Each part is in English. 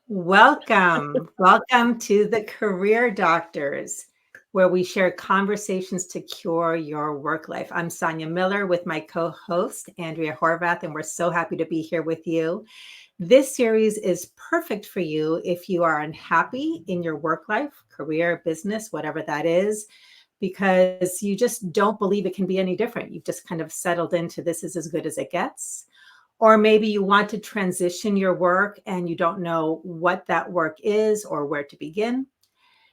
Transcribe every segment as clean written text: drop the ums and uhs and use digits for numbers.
Welcome to the Career Doctors, where we share conversations to cure your work life. I'm Sonia Miller with my co-host, Andrea Horvath, and we're so happy to be here with you. This series is perfect for you if you are unhappy in your work life, career, business, whatever that is, because you just don't believe it can be any different. You've just kind of settled into this is as good as it gets. Or maybe you want to transition your work and you don't know what that work is or where to begin.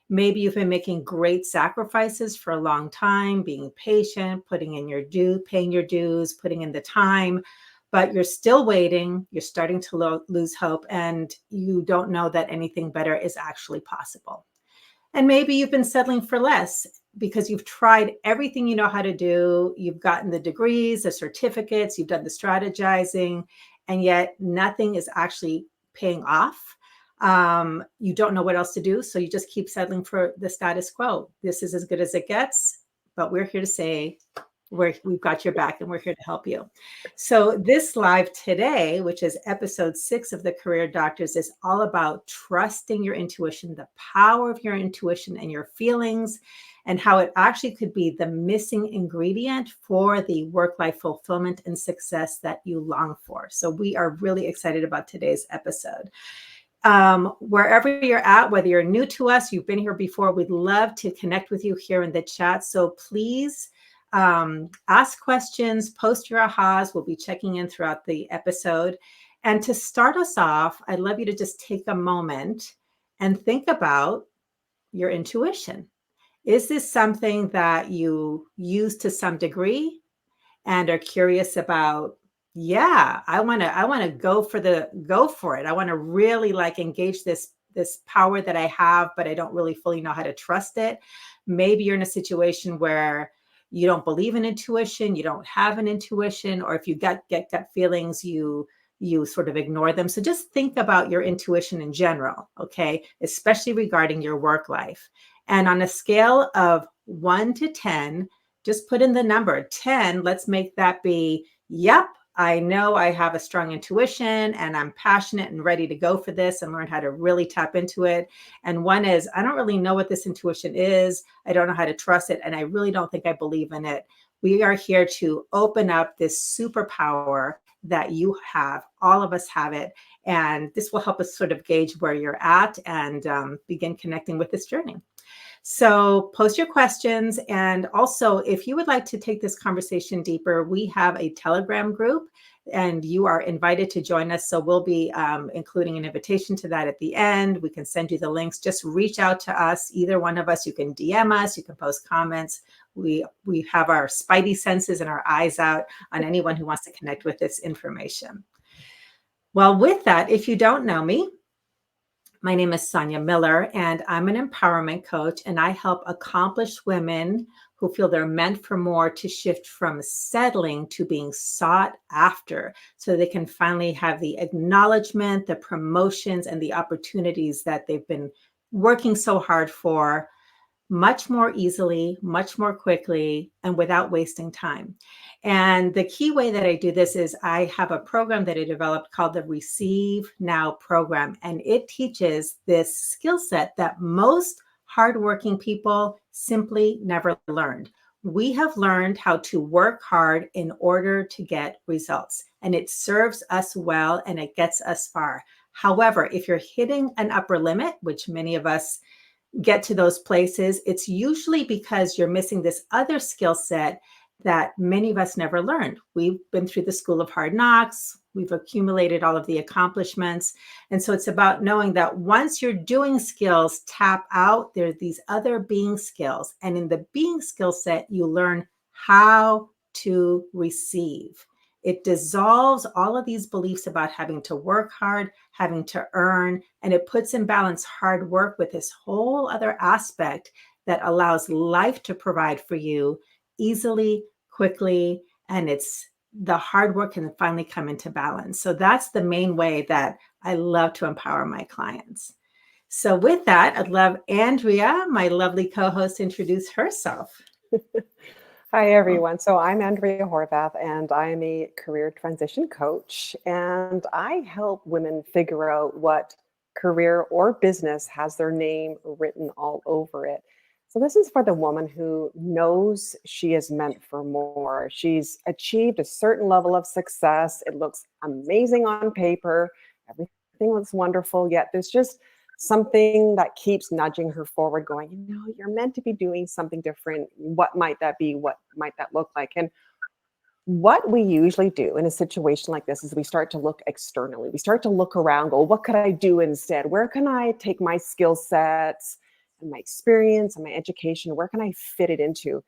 Maybe you've been making great sacrifices for a long time, being patient, putting in your due, paying your dues, putting in the time, but you're still waiting. You're starting to lose hope and you don't know that anything better is actually possible. And maybe you've been settling for less because you've tried everything you know how to do. You've gotten the degrees, the certificates, you've done the strategizing, and yet nothing is actually paying off. You don't know what else to do. So you just keep settling for the status quo. This is as good as it gets, but we're here to say, we've got your back and we're here to help you. So this live today, which is episode 6 of the Career Doctors, is all about trusting your intuition, the power of your intuition and your feelings, and how it actually could be the missing ingredient for the work-life fulfillment and success that you long for. So we are really excited about today's episode. Wherever you're at, whether you're new to us, you've been here before, we'd love to connect with you here in the chat. So please ask questions, post your ahas. We'll be checking in throughout the episode. And to start us off, I'd love you to just take a moment and think about your intuition. Is this something that you use to some degree and are curious about? Yeah, I want to go for it. I want to really engage this power that I have, but I don't really fully know how to trust it. Maybe you're in a situation where you don't believe in intuition, you don't have an intuition, or if you get gut feelings, you sort of ignore them. So just think about your intuition in general, okay? Especially regarding your work life. And on a scale of 1 to 10, just put in the number 10. Let's make that be, yep, I know I have a strong intuition and I'm passionate and ready to go for this and learn how to really tap into it. And 1 is, I don't really know what this intuition is. I don't know how to trust it. And I really don't think I believe in it. We are here to open up this superpower that you have. All of us have it. And this will help us sort of gauge where you're at and begin connecting with this journey. So post your questions. And also, if you would like to take this conversation deeper, we have a Telegram group and you are invited to join us. So we'll be including an invitation to that at the end. We can send you the links. Just reach out to us, either one of us. You can DM us, you can post comments. We have our spidey senses and our eyes out on anyone who wants to connect with this information. Well, with that, if you don't know me, my name is Sonia Miller, and I'm an empowerment coach, and I help accomplished women who feel they're meant for more to shift from settling to being sought after so they can finally have the acknowledgement, the promotions, and the opportunities that they've been working so hard for much more easily, much more quickly, and without wasting time. And the key way that I do this is I have a program that I developed called the Receive Now program. And it teaches this skill set that most hardworking people simply never learned. We have learned how to work hard in order to get results, and it serves us well and it gets us far. However, if you're hitting an upper limit, which many of us get to those places, it's usually because you're missing this other skill set that many of us never learned. We've been through the school of hard knocks. We've accumulated all of the accomplishments. And so it's about knowing that once you're doing skills, tap out, there are these other being skills. And in the being skill set, you learn how to receive. It dissolves all of these beliefs about having to work hard, having to earn, and it puts in balance hard work with this whole other aspect that allows life to provide for you easily, quickly, and it's the hard work can finally come into balance. So that's the main way that I love to empower my clients. So with that, I'd love Andrea, my lovely co-host, to introduce herself. Hi, everyone. So I'm Andrea Horvath, and I'm a career transition coach. And I help women figure out what career or business has their name written all over it. So this is for the woman who knows she is meant for more. She's achieved a certain level of success. It looks amazing on paper. Everything looks wonderful, yet there's just something that keeps nudging her forward, going, you're meant to be doing something different. What might that be? What might that look like? And what we usually do in a situation like this is we start to look externally. We start to look around, go, what could I do instead? Where can I take my skill sets and my experience and my education? Where can I fit it into?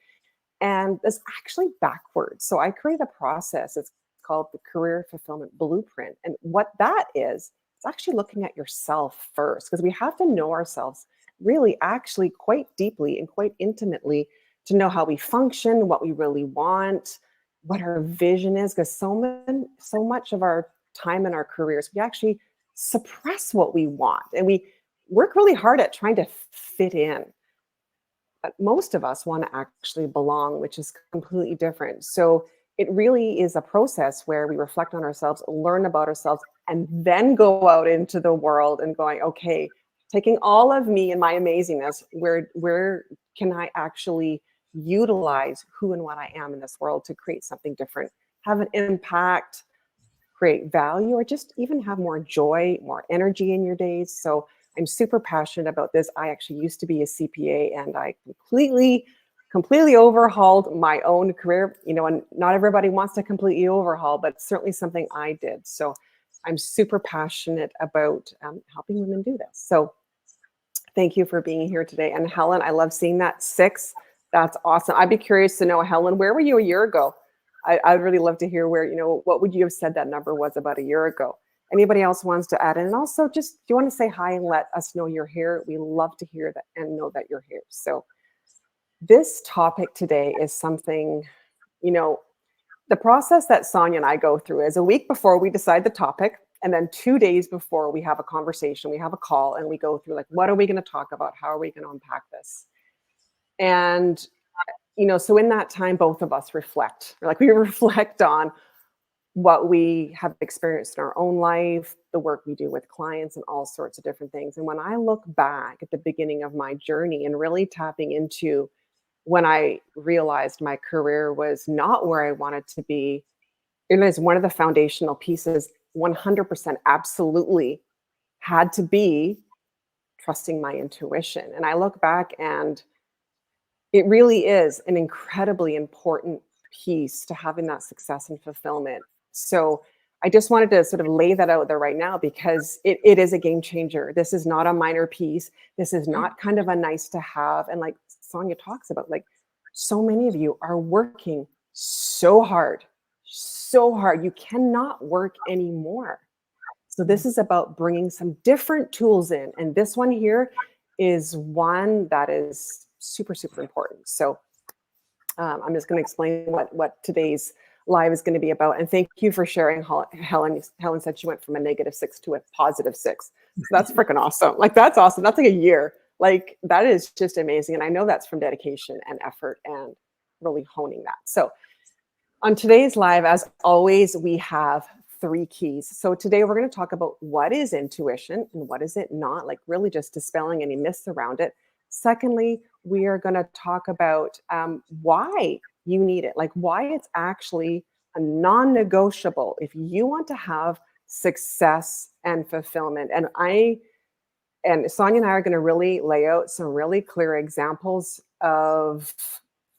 And it's actually backwards. So I create a process. It's called the Career Fulfillment Blueprint. And what that is, it's actually looking at yourself first, because we have to know ourselves really actually quite deeply and quite intimately to know how we function, what we really want, what our vision is, because so much of our time in our careers, we actually suppress what we want, and we work really hard at trying to fit in. But most of us want to actually belong, which is completely different. So it really is a process where we reflect on ourselves, learn about ourselves, and then go out into the world and going, okay, taking all of me and my amazingness, where can I actually utilize who and what I am in this world to create something different, have an impact, create value, or just even have more joy, more energy in your days. So I'm super passionate about this. I actually used to be a CPA, and I completely overhauled my own career. And not everybody wants to completely overhaul, but it's certainly something I did. So I'm super passionate about helping women do this. So thank you for being here today. And Helen, I love seeing that 6. That's awesome. I'd be curious to know, Helen, where were you a year ago? I'd really love to hear what would you have said that number was about a year ago? Anybody else wants to add in? And also, just do you want to say hi and let us know you're here? We love to hear that and know that you're here. So this topic today is something, the process that Sonia and I go through is a week before we decide the topic, and then 2 days before we have a conversation, we have a call, and we go through, like, what are we going to talk about? How are we going to unpack this? And, so in that time, both of us reflect. We reflect on what we have experienced in our own life, the work we do with clients, and all sorts of different things. And when I look back at the beginning of my journey and really tapping into when I realized my career was not where I wanted to be, it is one of the foundational pieces, 100% absolutely had to be trusting my intuition. And I look back, and it really is an incredibly important piece to having that success and fulfillment. So I just wanted to sort of lay that out there right now, because it is a game changer. This is not a minor piece. This is not kind of a nice to have. And like Sonia talks about, like, so many of you are working so hard, so hard. You cannot work anymore. So this is about bringing some different tools in. And this one here is one that is super, super important. So I'm just going to explain what today's live is going to be about. And thank you for sharing, Helen. Helen said she went from a -6 to a +6. So that's freaking awesome. Like, that's awesome. That's like a year. Like, that is just amazing. And I know that's from dedication and effort and really honing that. So on today's live, as always, we have 3 keys. So today we're going to talk about what is intuition and what is it not, like really just dispelling any myths around it. Secondly, we are going to talk about why you need it, like why it's actually a non-negotiable if you want to have success and fulfillment. And Sonia and I are going to really lay out some really clear examples of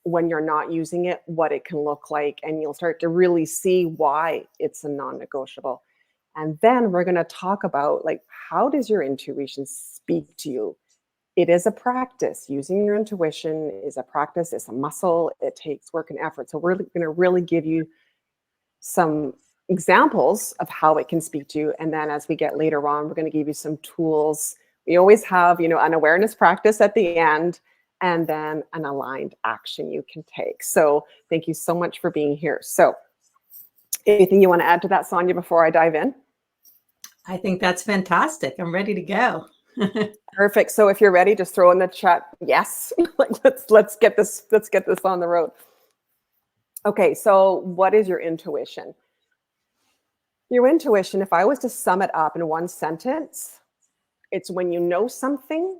when you're not using it, what it can look like, and you'll start to really see why it's a non-negotiable. And then we're going to talk about, like, how does your intuition speak to you? It is a practice. Using your intuition is a practice. It's a muscle. It takes work and effort. So we're going to really give you some examples of how it can speak to you. And then as we get later on, we're going to give you some tools. We always have, an awareness practice at the end, and then an aligned action you can take. So thank you so much for being here. So anything you want to add to that, Sonia, before I dive in? I think that's fantastic. I'm ready to go. Perfect. So if you're ready, just throw in the chat yes. Let's get this on the road. Okay, so what is your intuition? Your intuition, if I was to sum it up in one sentence, it's when you know something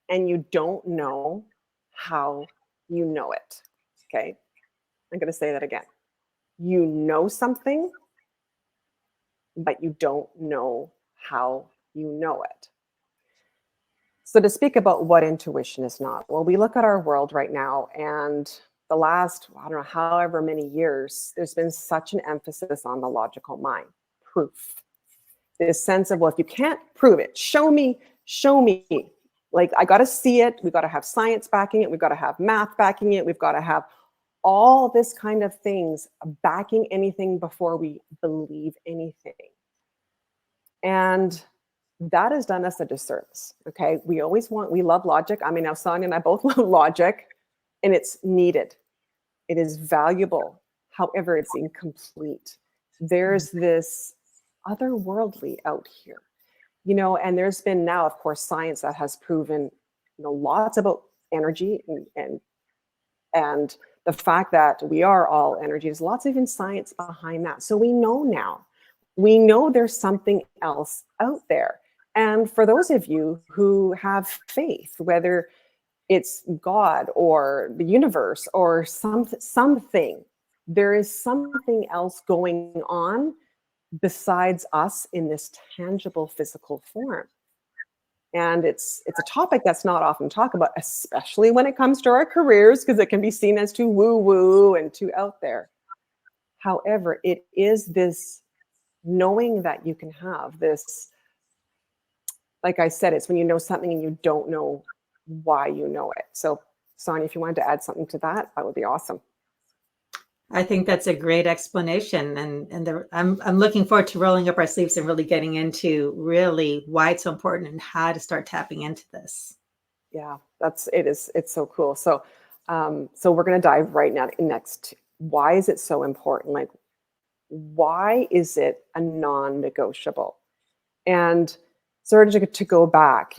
and you don't know how you know it. Okay, I'm going to say that again. You know something, but you don't know how you know it. So, to speak about what intuition is not, well, we look at our world right now, and the last, I don't know, however many years, there's been such an emphasis on the logical mind, proof. This sense of, well, if you can't prove it, show me, show me. Like, I got to see it. We've got to have science backing it. We've got to have math backing it. We've got to have all this kind of things backing anything before we believe anything. And that has done us a disservice. Okay. We love logic. I mean, now Sonia and I both love logic, and it's needed. It is valuable. However, it's incomplete. There's this otherworldly out here, and there's been now, of course, science that has proven, lots about energy and the fact that we are all energy. There's lots of even science behind that. So we know now. We know there's something else out there. And for those of you who have faith, whether it's God or the universe or something, there is something else going on besides us in this tangible physical form. And it's a topic that's not often talked about, especially when it comes to our careers, because it can be seen as too woo-woo and too out there. However, it is this knowing that you can have this, like I said, it's when you know something and you don't know why you know it. So, Sonia, if you wanted to add something to that, that would be awesome. I think that's a great explanation, I'm looking forward to rolling up our sleeves and really getting into really why it's so important and how to start tapping into this. Yeah, it's so cool. So, so we're going to dive right now next. Why is it so important? Like, why is it a non-negotiable? And sort of to go back,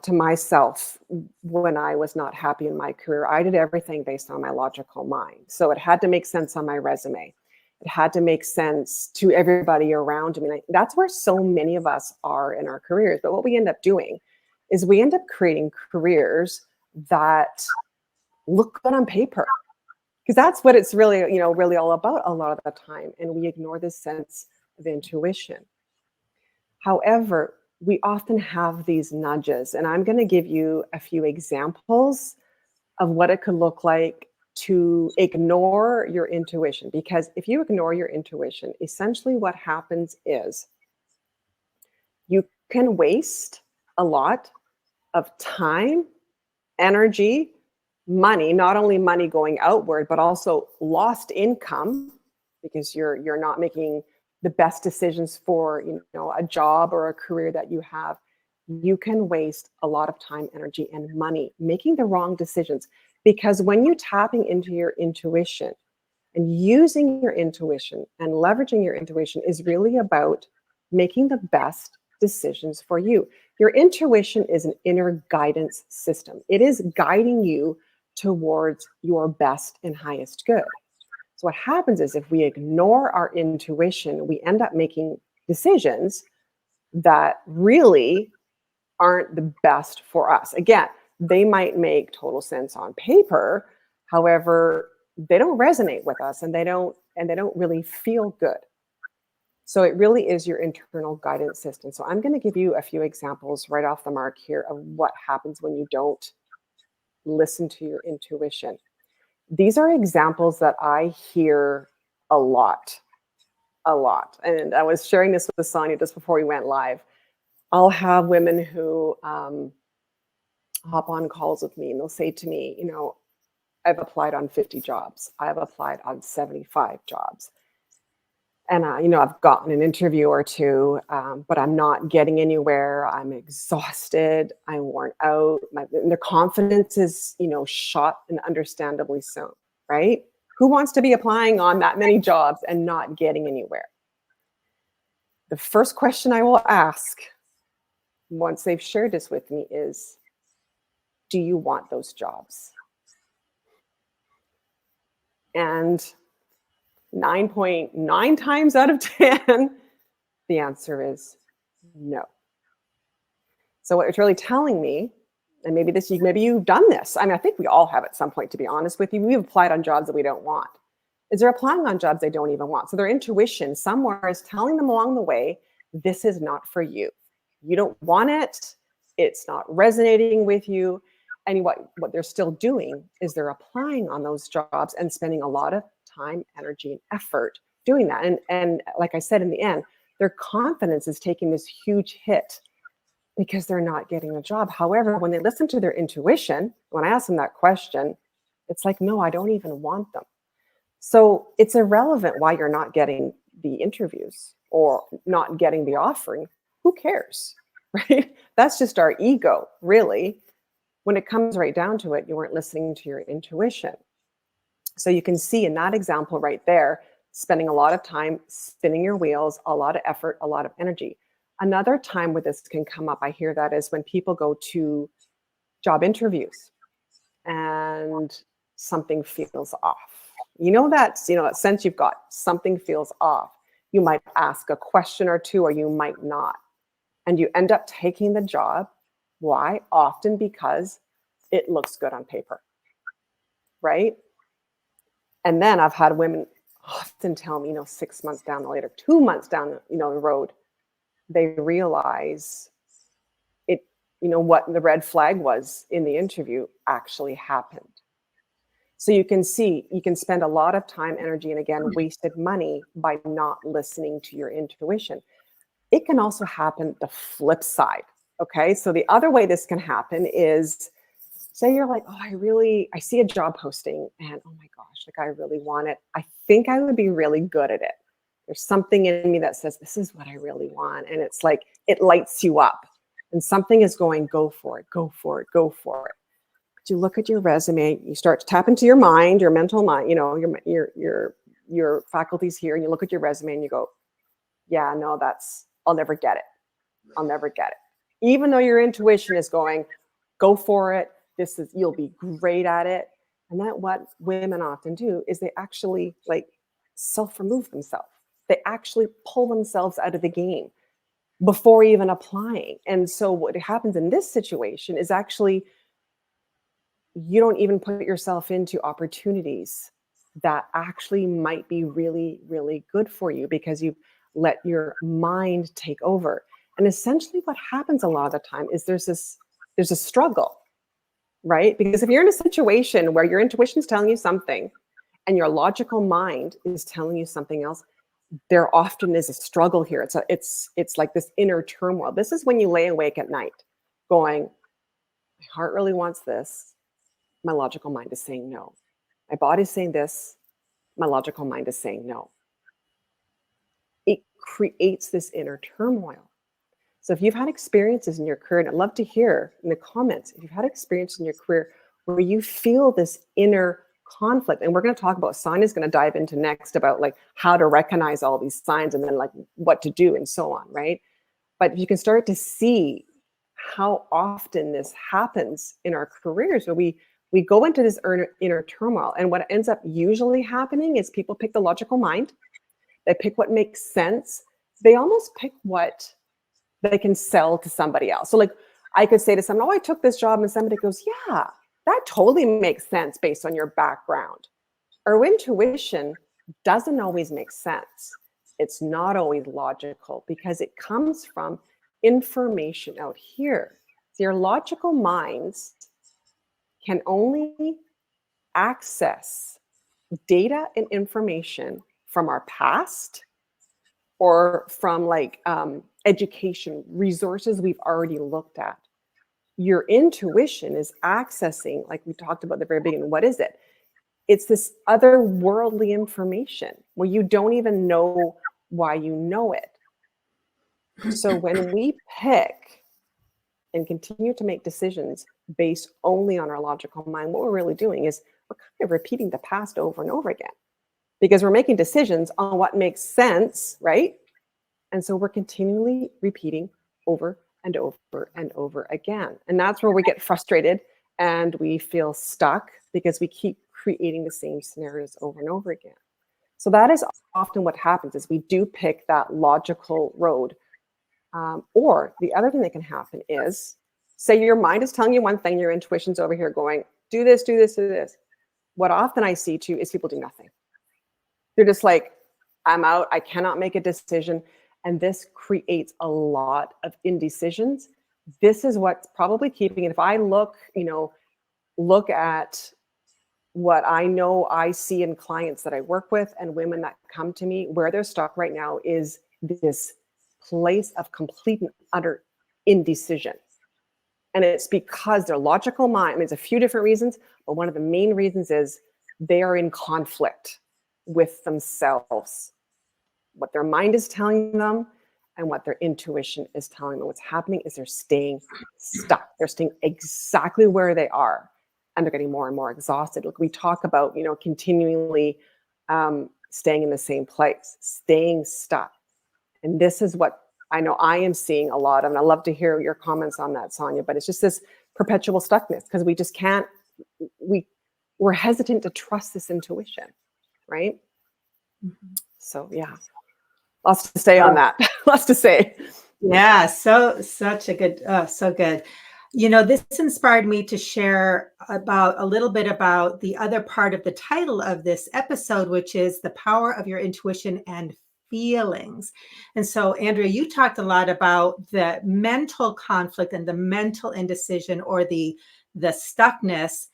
to myself, when I was not happy in my career, I did everything based on my logical mind. So it had to make sense on my resume. It had to make sense to everybody around me. That's where so many of us are in our careers. But what we end up doing is we end up creating careers that look good on paper, because that's what it's really, really all about a lot of the time. And we ignore this sense of intuition. However, we often have these nudges, and I'm going to give you a few examples of what it could look like to ignore your intuition. Because if you ignore your intuition, essentially what happens is you can waste a lot of time, energy, money, not only money going outward, but also lost income, because you're not making the best decisions for a job or a career that you have. You can waste a lot of time, energy, and money making the wrong decisions, because when you're tapping into your intuition and using your intuition and leveraging your intuition is really about making the best decisions for you. Your intuition is an inner guidance system. It is guiding you towards your best and highest good. So what happens is, if we ignore our intuition, we end up making decisions that really aren't the best for us. Again, they might make total sense on paper. However, they don't resonate with us, and they don't really feel good. So it really is your internal guidance system. So I'm going to give you a few examples right off the mark here of what happens when you don't listen to your intuition. These are examples that I hear a lot. And I was sharing this with Sonia just before we went live. I'll have women who hop on calls with me, and they'll say to me, I've applied on 50 jobs. I've applied on 75 jobs. And, I've gotten an interview or two, but I'm not getting anywhere. I'm exhausted. I'm worn out. Their confidence is, shot, and understandably so, right? Who wants to be applying on that many jobs and not getting anywhere? The first question I will ask once they've shared this with me is, do you want those jobs? And 9.9 times out of 10, the answer is no. So what it's really telling me, and maybe you've done this. I mean, I think we all have at some point, to be honest with you. We've applied on jobs that we don't want. Is they're applying on jobs they don't even want. So their intuition somewhere is telling them along the way, this is not for you. You don't want it. It's not resonating with you. And what they're still doing is they're applying on those jobs and spending a lot of time, energy, and effort doing that. And like I said, in the end, their confidence is taking this huge hit because they're not getting a job. However, when they listen to their intuition, when I ask them that question, it's like, no, I don't even want them. So it's irrelevant why you're not getting the interviews or not getting the offering. Who cares, right? That's just our ego, really. When it comes right down to it, you weren't listening to your intuition. So you can see in that example right there, spending a lot of time spinning your wheels, a lot of effort, a lot of energy. Another time where this can come up, I hear that, is when people go to job interviews and something feels off. That sense you've got, something feels off. You might ask a question or two, or you might not. And you end up taking the job. Why? Often because it looks good on paper, right? And then I've had women often tell me, 6 months down the later, 2 months down, the road, they realize it, what the red flag was in the interview actually happened. So you can see, you can spend a lot of time, energy, and again, wasted money by not listening to your intuition. It can also happen the flip side. Okay. So the other way this can happen is, say you're like, oh, I see a job posting and oh my gosh, I really want it. I think I would be really good at it. There's something in me that says, this is what I really want. And it's like, it lights you up and something is going, go for it, go for it, go for it. But you look at your resume, you start to tap into your mind, your mental mind, your faculties here, and you look at your resume and you go, yeah, no, I'll never get it. I'll never get it. Even though your intuition is going, go for it. You'll be great at it. And that what women often do is they actually self-remove themselves. They actually pull themselves out of the game before even applying. And so what happens in this situation is actually you don't even put yourself into opportunities that actually might be really, really good for you because you've let your mind take over. And essentially what happens a lot of the time is there's a struggle, right? Because if you're in a situation where your intuition is telling you something and your logical mind is telling you something else, there often is a struggle here. It's like this inner turmoil. This is when you lay awake at night going, my heart really wants this. My logical mind is saying no. My body's saying this. My logical mind is saying no. It creates this inner turmoil. So if you've had experiences in your career, and I'd love to hear in the comments, if you've had experience in your career where you feel this inner conflict, and we're going to talk about, Sonia's going to dive into next about how to recognize all these signs and then what to do and so on, right? But you can start to see how often this happens in our careers where we go into this inner turmoil. And what ends up usually happening is people pick the logical mind. They pick what makes sense. They almost pick what they can sell to somebody else. So I could say to someone, oh, I took this job, and somebody goes, yeah, that totally makes sense based on your background. Our intuition doesn't always make sense. It's not always logical because it comes from information out here. So your logical minds can only access data and information from our past or from education resources we've already looked at. Your intuition is accessing, like we talked about at the very beginning, what is it? It's this otherworldly information where you don't even know why you know it. So when we pick and continue to make decisions based only on our logical mind, what we're really doing is we're kind of repeating the past over and over again because we're making decisions on what makes sense, right? And so we're continually repeating over and over and over again. And that's where we get frustrated and we feel stuck because we keep creating the same scenarios over and over again. So that is often what happens is we do pick that logical road. Or the other thing that can happen is, say your mind is telling you one thing, your intuition's over here going, do this, do this, do this. What often I see too is people do nothing. They're just like, I'm out, I cannot make a decision. And this creates a lot of indecisions. This is what's probably keeping it. If I look at what I know I see in clients that I work with and women that come to me, where they're stuck right now is this place of complete and utter indecision. And it's because their logical mind, I mean, it's a few different reasons, but one of the main reasons is they are in conflict with themselves. What their mind is telling them and what their intuition is telling them. What's happening is they're staying stuck. They're staying exactly where they are. And they're getting more and more exhausted. Like we talk about, continually staying in the same place, staying stuck. And this is what I know I am seeing a lot of. And I love to hear your comments on that, Sonia, but it's just this perpetual stuckness because we just can't, we're hesitant to trust this intuition, right? Mm-hmm. So yeah, lots to say on that. Lots to say. Yeah, so good. This inspired me to share a little bit about the other part of the title of this episode, which is the power of your intuition and feelings. And so, Andrea, you talked a lot about the mental conflict and the mental indecision or the stuckness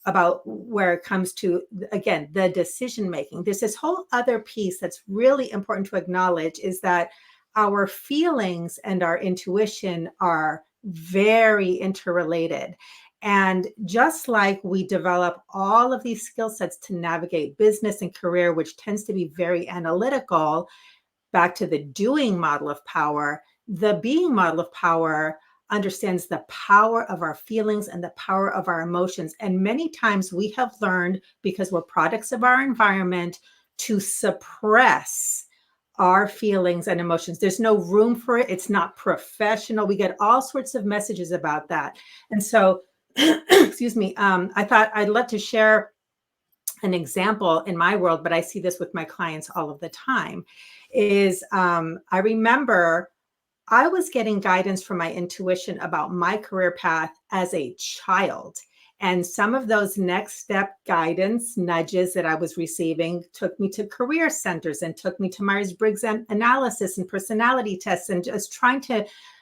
about where it comes to, again, the decision making. There's this whole other piece that's really important to acknowledge is that our feelings and our intuition are very interrelated. And just like we develop all of these skill sets to navigate business and career, which tends to be very analytical, back to the doing model of power, the being model of power understands the power of our feelings and the power of our emotions. And many times we have learned, because we're products of our environment, to suppress our feelings and emotions. There's no room for it. It's not professional. We get all sorts of messages about that. And so, excuse me, I thought I'd love to share an example in my world, but I see this with my clients all of the time, is I remember I was getting guidance from my intuition about my career path as a child. And some of those next step guidance nudges that I was receiving took me to career centers and took me to Myers-Briggs analysis and personality tests and just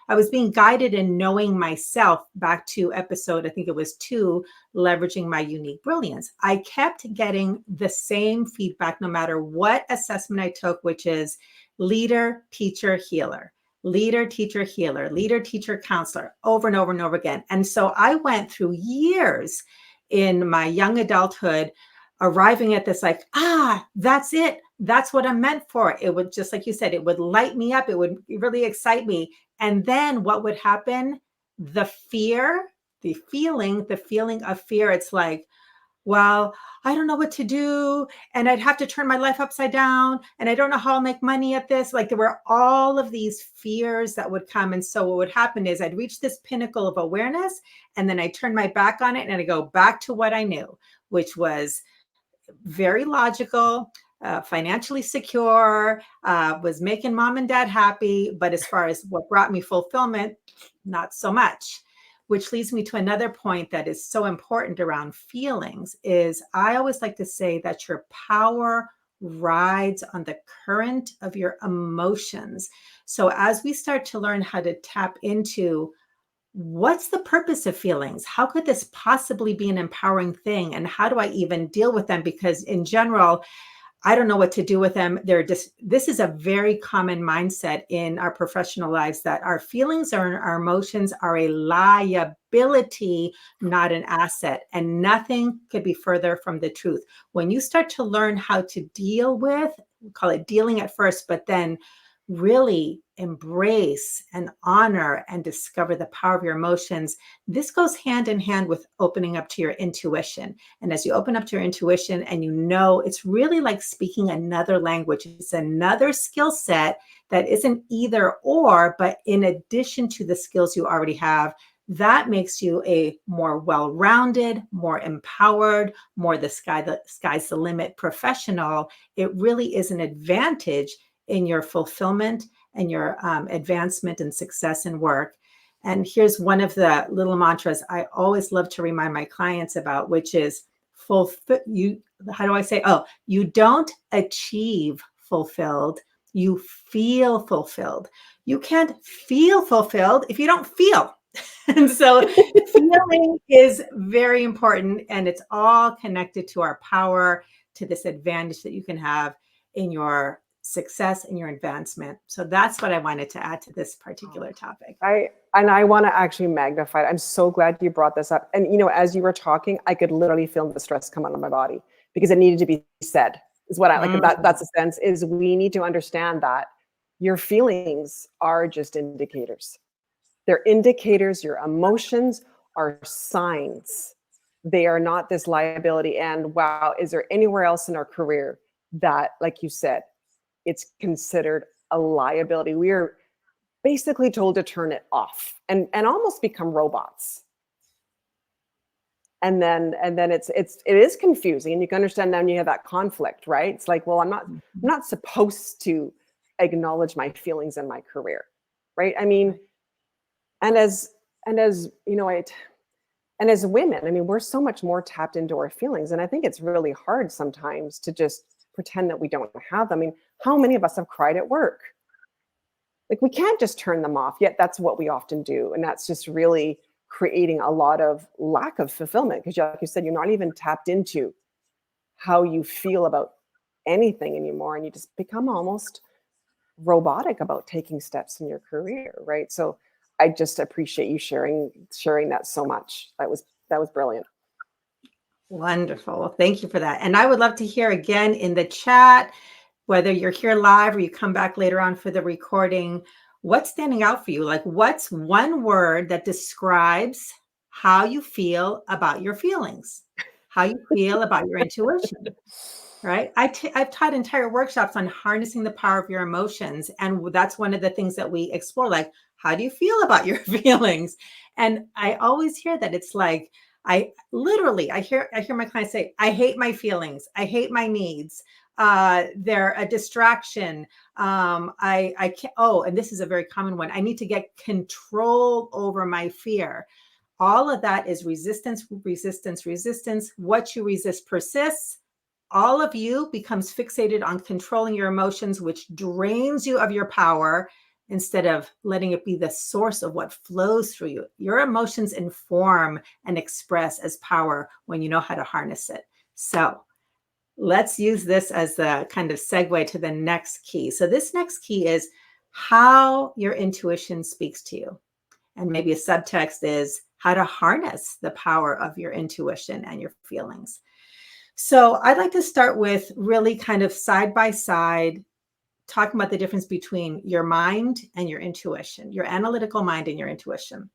I was being guided in knowing myself back to episode, I think it was 2, leveraging my unique brilliance. I kept getting the same feedback no matter what assessment I took, which is leader, teacher, healer. Leader, teacher, healer, leader, teacher, counselor, over and over and over again. And so I went through years in my young adulthood, arriving at this like, that's it. That's what I'm meant for. It would, just like you said, it would light me up. It would really excite me. And then what would happen? The fear, the feeling of fear. It's like, well, I don't know what to do. And I'd have to turn my life upside down. And I don't know how I'll make money at this. Like there were all of these fears that would come. And so what would happen is I'd reach this pinnacle of awareness and then I turn my back on it and I go back to what I knew, which was very logical, financially secure, was making mom and dad happy. But as far as what brought me fulfillment, not so much. Which leads me to another point that is so important around feelings is I always like to say that your power rides on the current of your emotions. So as we start to learn how to tap into what's the purpose of feelings, how could this possibly be an empowering thing? And how do I even deal with them? Because in general, I don't know what to do with them. This is a very common mindset in our professional lives that our feelings or our emotions are a liability, not an asset. And nothing could be further from the truth. When you start to learn how to deal with, we call it dealing at first, but then really embrace and honor and discover the power of your emotions. This goes hand in hand with opening up to your intuition. And as you open up to your intuition and it's really like speaking another language. It's another skill set that isn't either or, but in addition to the skills you already have, that makes you a more well-rounded, more empowered, more the sky's the limit professional. It really is an advantage in your fulfillment and your advancement and success in work. And here's one of the little mantras I always love to remind my clients about, which is fulfill you. How do I say? Oh, you don't achieve fulfilled, you feel fulfilled. You can't feel fulfilled if you don't feel. And so feeling is very important, and it's all connected to our power, to this advantage that you can have in your success and your advancement. So that's what I wanted to add to this particular topic. I want to actually magnify it. I'm so glad you brought this up. And as you were talking, I could literally feel the stress come out of my body because it needed to be said. Is what I like. That's the sense. Is we need to understand that your feelings are just indicators. They're indicators. Your emotions are signs. They are not this liability. And wow, is there anywhere else in our career that, like you said, it's considered a liability? We are basically told to turn it off and almost become robots. And then it is confusing, and you can understand then you have that conflict, right? It's like, well, I'm not supposed to acknowledge my feelings in my career, right? I mean, and as women, I mean, we're so much more tapped into our feelings, and I think it's really hard sometimes to just pretend that we don't have them. I mean, how many of us have cried at work? Like, we can't just turn them off, yet that's what we often do, and that's just really creating a lot of lack of fulfillment because, like you said, you're not even tapped into how you feel about anything anymore, and you just become almost robotic about taking steps in your career, right? So I just appreciate you sharing that so much. That was brilliant. Wonderful. Well, thank you for that. And I would love to hear again in the chat, whether you're here live or you come back later on for the recording, what's standing out for you? Like, what's one word that describes how you feel about your feelings, how you feel about your intuition, right? I've taught entire workshops on harnessing the power of your emotions. And that's one of the things that we explore, like, how do you feel about your feelings? And I always hear that it's like, I hear my clients say, I hate my feelings. I hate my needs. They're a distraction. I can't, and this is a very common one. I need to get control over my fear. All of that is resistance, resistance, resistance. What you resist persists. All of you becomes fixated on controlling your emotions, which drains you of your power instead of letting it be the source of what flows through you. Your emotions inform and express as power when you know how to harness it. So let's use this as the kind of segue to the next key. So this next key is how your intuition speaks to you. And maybe a subtext is how to harness the power of your intuition and your feelings. So I'd like to start with really kind of side by side, talking about the difference between your mind and your intuition, your analytical mind and your intuition.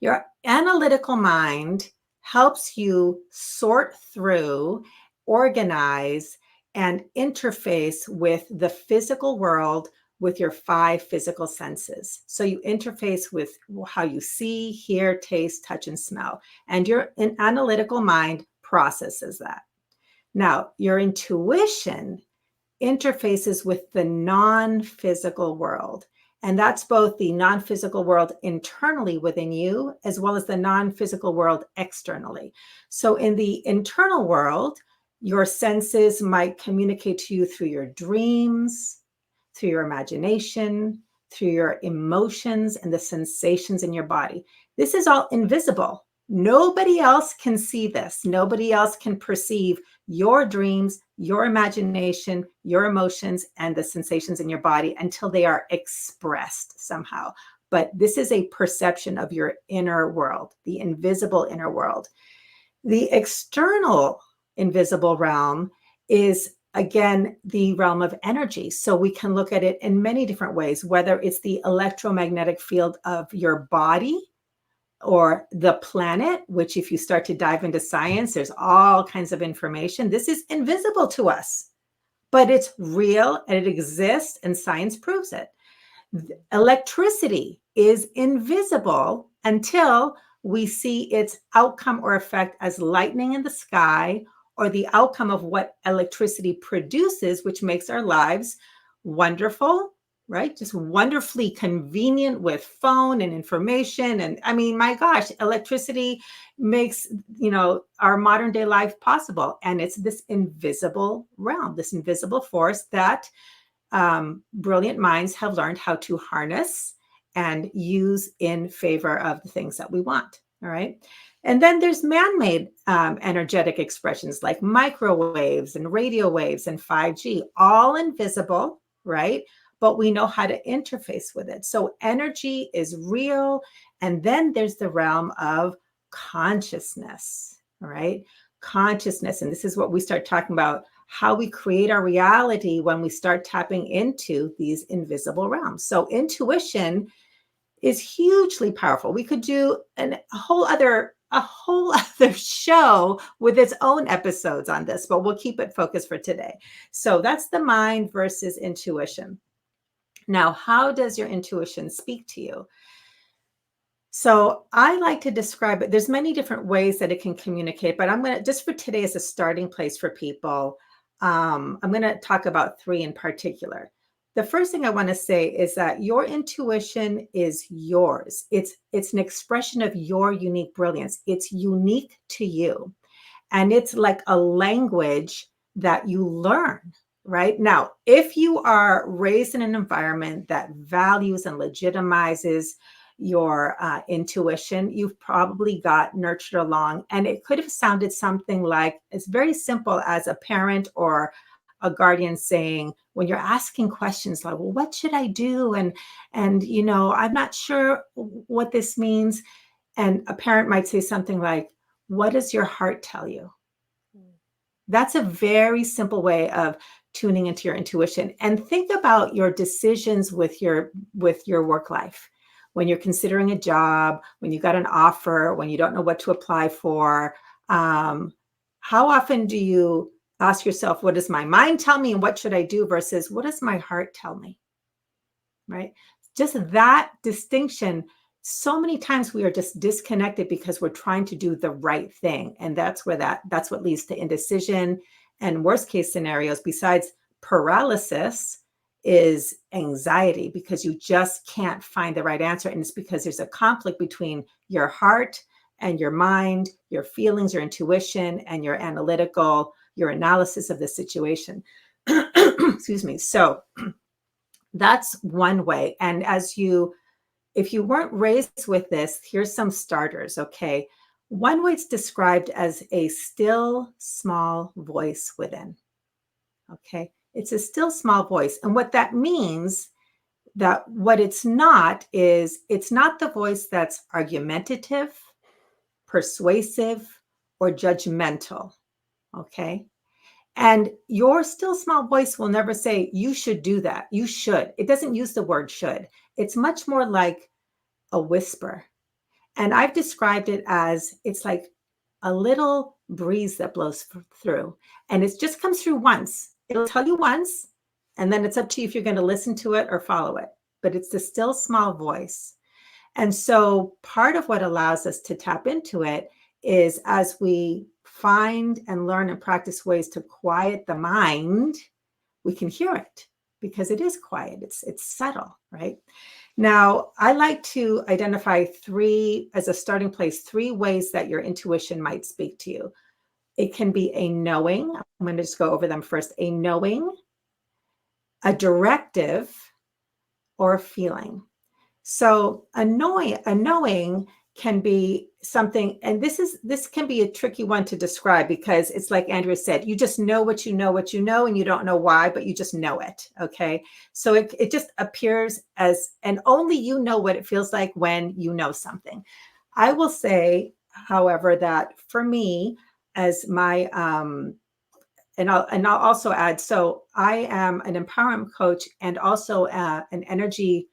Your analytical mind helps you sort through, organize, and interface with the physical world with your 5 physical senses. So you interface with how you see, hear, taste, touch, and smell. And your analytical mind processes that. Now, your intuition interfaces with the non-physical world. And that's both the non-physical world internally within you, as well as the non-physical world externally. So in the internal world, your senses might communicate to you through your dreams, through your imagination, through your emotions and the sensations in your body. This is all invisible. Nobody else can see this. Nobody else can perceive your dreams, your imagination, your emotions, and the sensations in your body until they are expressed somehow. But this is a perception of your inner world, the invisible inner world. The external invisible realm is, again, the realm of energy. So we can look at it in many different ways, whether it's the electromagnetic field of your body, or the planet, which if you start to dive into science, there's all kinds of information. This is invisible to us, but it's real and it exists and science proves it. Electricity is invisible, until we see its outcome or effect as lightning in the sky, or the outcome of what electricity produces, which makes our lives wonderful, right? Just wonderfully convenient with phone and information. And I mean, my gosh, electricity makes, our modern day life possible. And it's this invisible realm, this invisible force that brilliant minds have learned how to harness and use in favor of the things that we want. All right. And then there's man-made energetic expressions like microwaves and radio waves and 5G, all invisible, right? But we know how to interface with it. So energy is real. And then there's the realm of consciousness, all right? Consciousness. And this is what we start talking about, how we create our reality when we start tapping into these invisible realms. So intuition is hugely powerful. We could do a whole other show with its own episodes on this, but we'll keep it focused for today. So that's the mind versus intuition. Now, how does your intuition speak to you? So I like to describe it. There's many different ways that it can communicate, but I'm going to, just for today as a starting place for people, I'm going to talk about three in particular. The first thing I want to say is that your intuition is yours. It's an expression of your unique brilliance. It's unique to you. And it's like a language that you learn, right? Now, if you are raised in an environment that values and legitimizes your intuition, you've probably got nurtured along. And it could have sounded something like, it's very simple as a parent or a guardian saying, when you're asking questions like, well, what should I do? And I'm not sure what this means. And a parent might say something like, what does your heart tell you? That's a very simple way of tuning into your intuition. And think about your decisions with your work life. When you're considering a job, when you got an offer, when you don't know what to apply for, how often do you ask yourself, what does my mind tell me and what should I do, versus what does my heart tell me, right? Just that distinction. So many times we are just disconnected because we're trying to do the right thing. And that's what leads to indecision and worst case scenarios, besides paralysis, is anxiety, because you just can't find the right answer. And it's because there's a conflict between your heart and your mind, your feelings, your intuition, and your analysis of the situation. Excuse me. So that's one way. And if you weren't raised with this, here's some starters, okay? One way it's described as a still, small voice within, okay? It's a still, small voice. And what that means, that what it's not is, it's not the voice that's argumentative, persuasive, or judgmental, okay? And your still, small voice will never say, you should do that. You should. It doesn't use the word should. It's much more like a whisper. And I've described it as, it's like a little breeze that blows through, and it just comes through once. It'll tell you once, and then it's up to you if you're going to listen to it or follow it. But it's the still, small voice. And so part of what allows us to tap into it is, as we find and learn and practice ways to quiet the mind, we can hear it because it is quiet. It's subtle, right? Now, I like to identify as a starting place, three ways that your intuition might speak to you. It can be a knowing. I'm going to just go over them first. A knowing, a directive, or a feeling. So a knowing can be something, and this can be a tricky one to describe, because it's like Andrea said, you just know what you know, and you don't know why, but you just know it. Okay. So it just appears as, and only you know what it feels like when you know something. I will say, however, that for me, as my, and I'll also add, so I am an empowerment coach and also an energy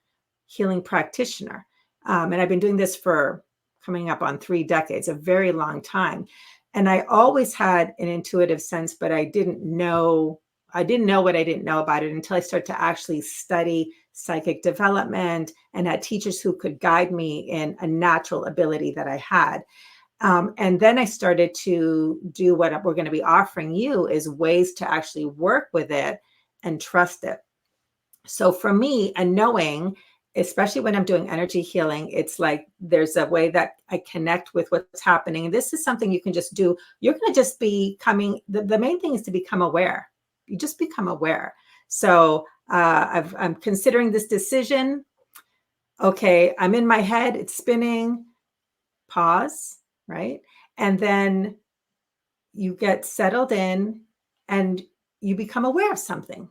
healing practitioner. And I've been doing this for coming up on 3 decades, a very long time. And I always had an intuitive sense, but I didn't know what I didn't know about it until I started to actually study psychic development, and had teachers who could guide me in a natural ability that I had. And then I started to do what we're going to be offering you is ways to actually work with it and trust it. So for me, a knowing, especially when I'm doing energy healing, it's like there's a way that I connect with what's happening. This is something you can just do. You're going to just be coming. The main thing is to become aware. You just become aware. So I'm considering this decision. Okay, I'm in my head. It's spinning. Pause, right? And then you get settled in and you become aware of something.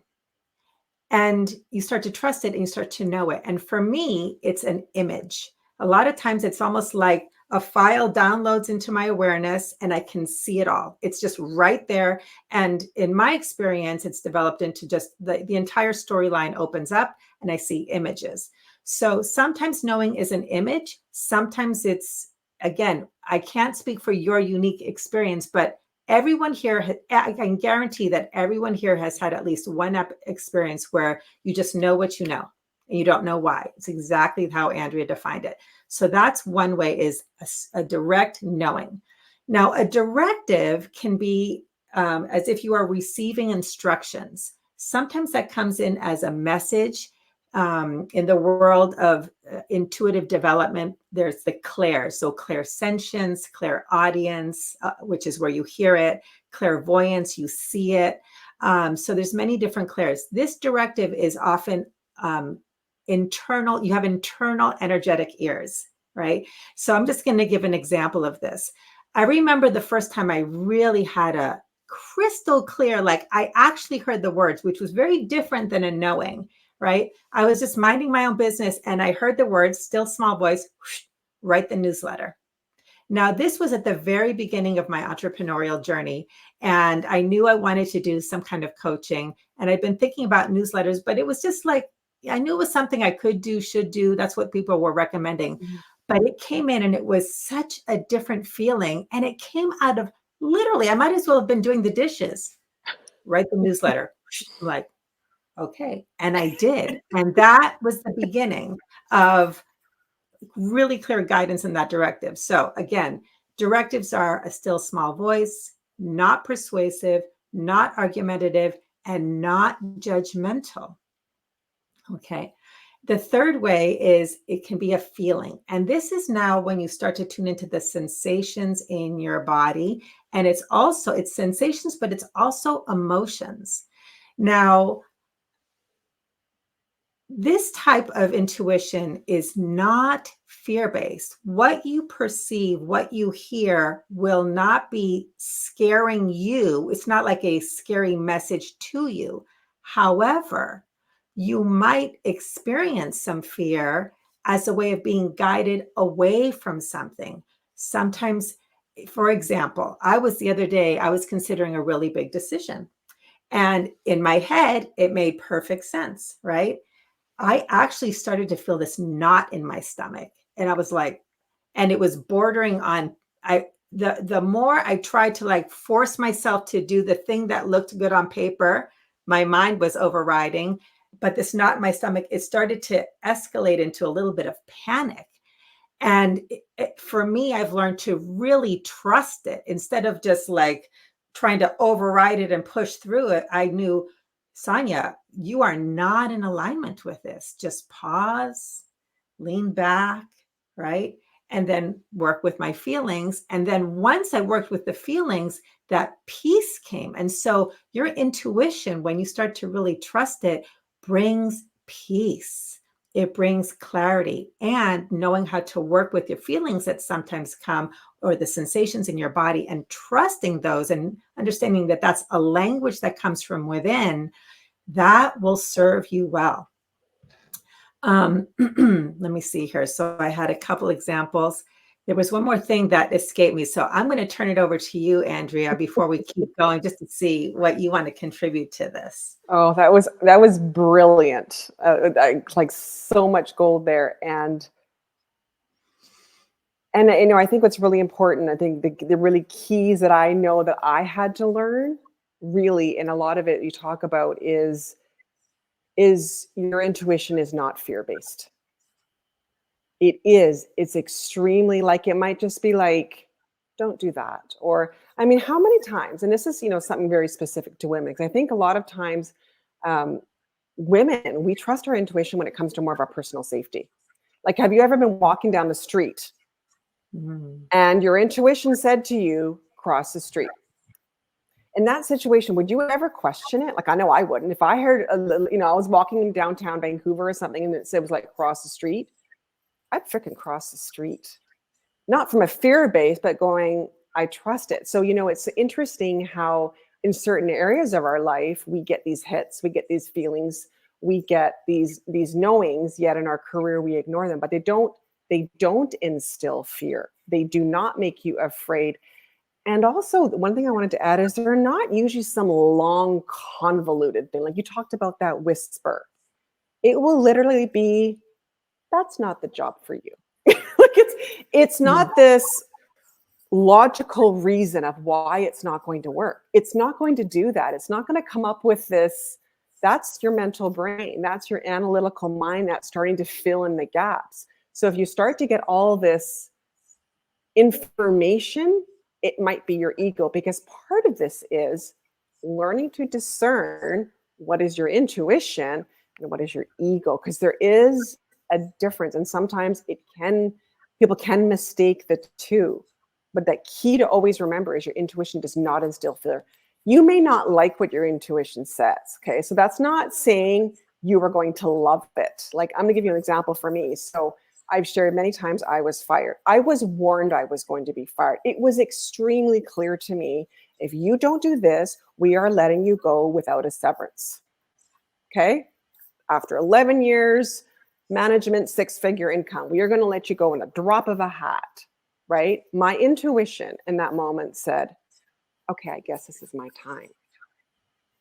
And you start to trust it and you start to know it. And for me, it's an image. A lot of times it's almost like a file downloads into my awareness and I can see it all. It's just right there. And in my experience, it's developed into just the entire storyline opens up and I see images. So sometimes knowing is an image. Sometimes it's, again, I can't speak for your unique experience, but everyone here, I can guarantee that everyone here has had at least one experience where you just know what you know and you don't know why. It's exactly how Andrea defined it. So that's one way, is a direct knowing. Now, a directive can be as if you are receiving instructions. Sometimes that comes in as a message. In the world of intuitive development, there's the clair. So clairsentience, clairaudience, which is where you hear it, clairvoyance, you see it. So there's many different clairs. This directive is often internal. You have internal energetic ears, right? So I'm just going to give an example of this. I remember the first time I really had a crystal clear, like I actually heard the words, which was very different than a knowing. Right? I was just minding my own business and I heard the words, still small voice, whoosh, write the newsletter. Now, this was at the very beginning of my entrepreneurial journey. And I knew I wanted to do some kind of coaching. And I'd been thinking about newsletters, but it was just like, I knew it was something I could do, should do. That's what people were recommending. Mhm. But it came in and it was such a different feeling. And it came out of literally, I might as well have been doing the dishes, write the newsletter. I'm like, okay. And I did. And that was the beginning of really clear guidance in that directive. So again, directives are a still small voice, not persuasive, not argumentative, and not judgmental. Okay. The third way is it can be a feeling. And this is now when you start to tune into the sensations in your body. And it's sensations, but it's also emotions. Now, this type of intuition is not fear-based. What you perceive, what you hear will not be scaring you. It's not like a scary message to you. However, you might experience some fear as a way of being guided away from something. Sometimes, for example, the other day, I was considering a really big decision. And in my head, it made perfect sense, right? I actually started to feel this knot in my stomach. And I was like, and it was bordering on, the more I tried to like force myself to do the thing that looked good on paper, my mind was overriding. But this knot in my stomach, it started to escalate into a little bit of panic. And for me, I've learned to really trust it instead of just like trying to override it and push through it. I knew, Sonia, you are not in alignment with this. Just pause, lean back, right? And then work with my feelings. And then once I worked with the feelings, that peace came. And so your intuition, when you start to really trust it, brings peace. It brings clarity, and knowing how to work with your feelings that sometimes come, or the sensations in your body, and trusting those and understanding that that's a language that comes from within, that will serve you well. Let me see here. So I had a couple examples. There was one more thing that escaped me. So I'm going to turn it over to you, Andrea, before we keep going, just to see what you want to contribute to this. Oh, that was brilliant. Like so much gold there. And I think what's really important, I think the really keys that I know that I had to learn, really, and a lot of it you talk about, is is your intuition is not fear-based. It's extremely like, it might just be like, don't do that. Or, I mean, how many times, and this is, something very specific to women, because I think a lot of times, um, women, we trust our intuition when it comes to more of our personal safety. Like, have you ever been walking down the street Mm. and your intuition said to you, cross the street? In that situation, would you ever question it? Like, I know I wouldn't. If I heard a little, I was walking in downtown Vancouver or something and it said, it was like, cross the street, I'd freaking cross the street. Not from a fear base, but going, I trust it. So, it's interesting how in certain areas of our life, we get these hits, we get these feelings, we get these knowings, yet in our career, we ignore them, but they don't instill fear. They do not make you afraid. And also, one thing I wanted to add is they're not usually some long, convoluted thing. Like you talked about that whisper. It will literally be, that's not the job for you. Like it's Mm. not this logical reason of why it's not going to work. It's not going to do that. It's not going to come up with this. That's your mental brain. That's your analytical mind that's starting to fill in the gaps. So if you start to get all this information, it might be your ego, because part of this is learning to discern what is your intuition and what is your ego, because there is a difference, and sometimes people can mistake the two. But the key to always remember is your intuition does not instill fear. You may not like what your intuition says, okay? So that's not saying you are going to love it. Like, I'm gonna give you an example for me. So I've shared many times I was fired. I was warned I was going to be fired. It was extremely clear to me, if you don't do this, we are letting you go without a severance. Okay? After 11 years, management, six-figure income, we are going to let you go in a drop of a hat, right? My intuition in that moment said, okay, I guess this is my time.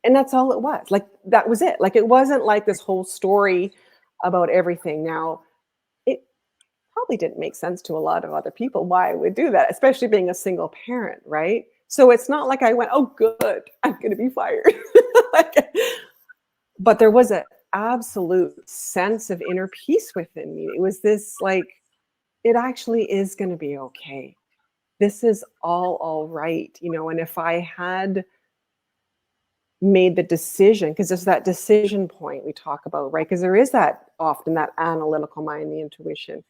And that's all it was. Like, that was it. Like, it wasn't like this whole story about everything. Now, it probably didn't make sense to a lot of other people why I would do that, especially being a single parent, right? So it's not like I went, oh, good, I'm going to be fired. Like, but there was an absolute sense of inner peace within me. It was this like, it actually is going to be okay. This is all right, and if I had made the decision, because there's that decision point we talk about, right? Because there is that often that analytical mind, the intuition.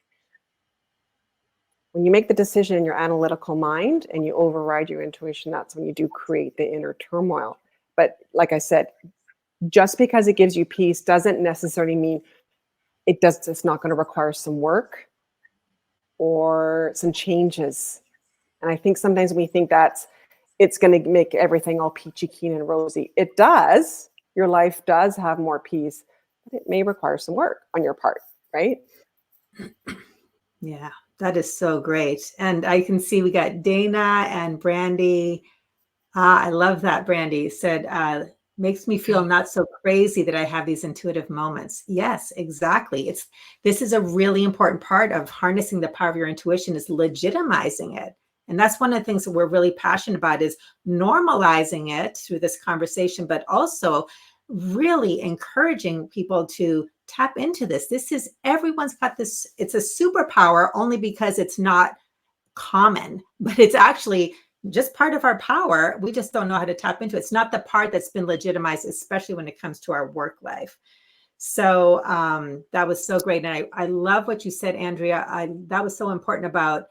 When you make the decision in your analytical mind and you override your intuition, that's when you do create the inner turmoil. But like I said, just because it gives you peace doesn't necessarily mean it's not going to require some work or some changes. And I think sometimes we think it's going to make everything all peachy keen and rosy. It does. Your life does have more peace, but it may require some work on your part, right? Yeah, that is so great. And I can see we got Dana and Brandy. I love that. Brandy said, makes me feel not so crazy that I have these intuitive moments. Yes, exactly. This is a really important part of harnessing the power of your intuition, is legitimizing it. And that's one of the things that we're really passionate about, is normalizing it through this conversation, but also really encouraging people to tap into this. Everyone's got this. It's a superpower only because it's not common, but it's actually just part of our power. We just don't know how to tap into it. It's not the part that's been legitimized, especially when it comes to our work life. So that was so great. And I love what you said, Andrea. That was so important about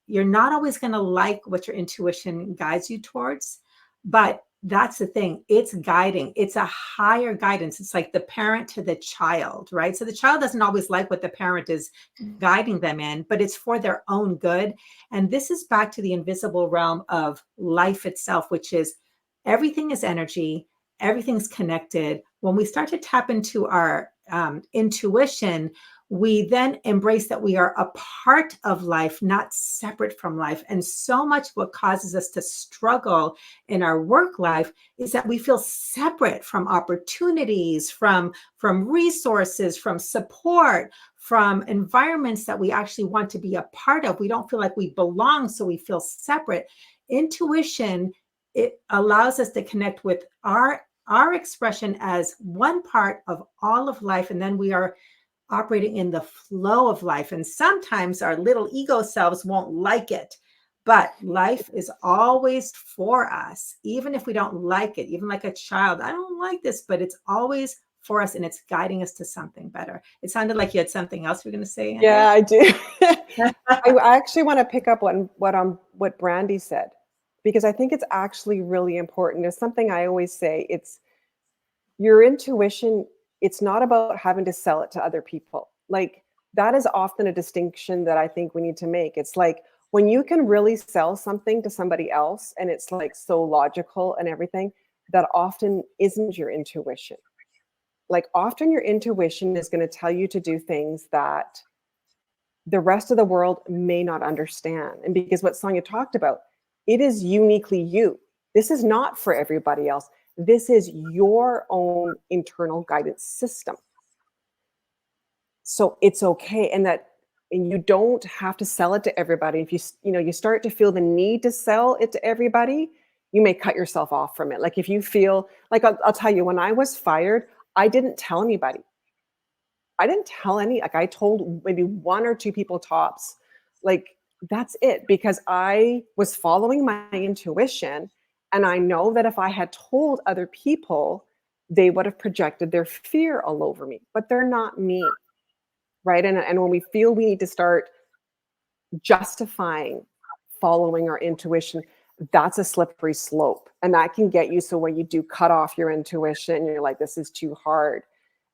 you're not always going to like what your intuition guides you towards, but that's the thing. It's guiding. It's a higher guidance. It's like the parent to the child, right? So the child doesn't always like what the parent is guiding them in, but it's for their own good. And this is back to the invisible realm of life itself, which is everything is energy, everything's connected. When we start to tap into our intuition, we then embrace that we are a part of life, not separate from life. And so much what causes us to struggle in our work life is that we feel separate from opportunities, from resources, from support, from environments that we actually want to be a part of. We don't feel like we belong, so we feel separate. Intuition, it allows us to connect with our expression as one part of all of life. And then we are operating in the flow of life. And sometimes our little ego selves won't like it, but life is always for us, even if we don't like it, even like a child. I don't like this, but it's always for us and it's guiding us to something better. It sounded like you had something else you're going to say, Yeah, Andrea. I do. I actually want to pick up on what Brandy said, because I think it's actually really important. There's something I always say, it's your intuition. It's not about having to sell it to other people. Like, that is often a distinction that I think we need to make. It's like when you can really sell something to somebody else and it's like so logical and everything, that often isn't your intuition. Like, often your intuition is going to tell you to do things that the rest of the world may not understand. And because what Sonia talked about, it is uniquely you. This is not for everybody else. This is your own internal guidance system. So it's okay. And you don't have to sell it to everybody. If you start to feel the need to sell it to everybody, you may cut yourself off from it. Like, if you feel like, I'll tell you, when I was fired, I didn't tell anybody. Like, I told maybe one or two people tops. Like, that's it, because I was following my intuition. And I know that if I had told other people, they would have projected their fear all over me, but they're not me. Right. And when we feel we need to start justifying following our intuition, that's a slippery slope. And that can get you, so when you do cut off your intuition, you're like, this is too hard.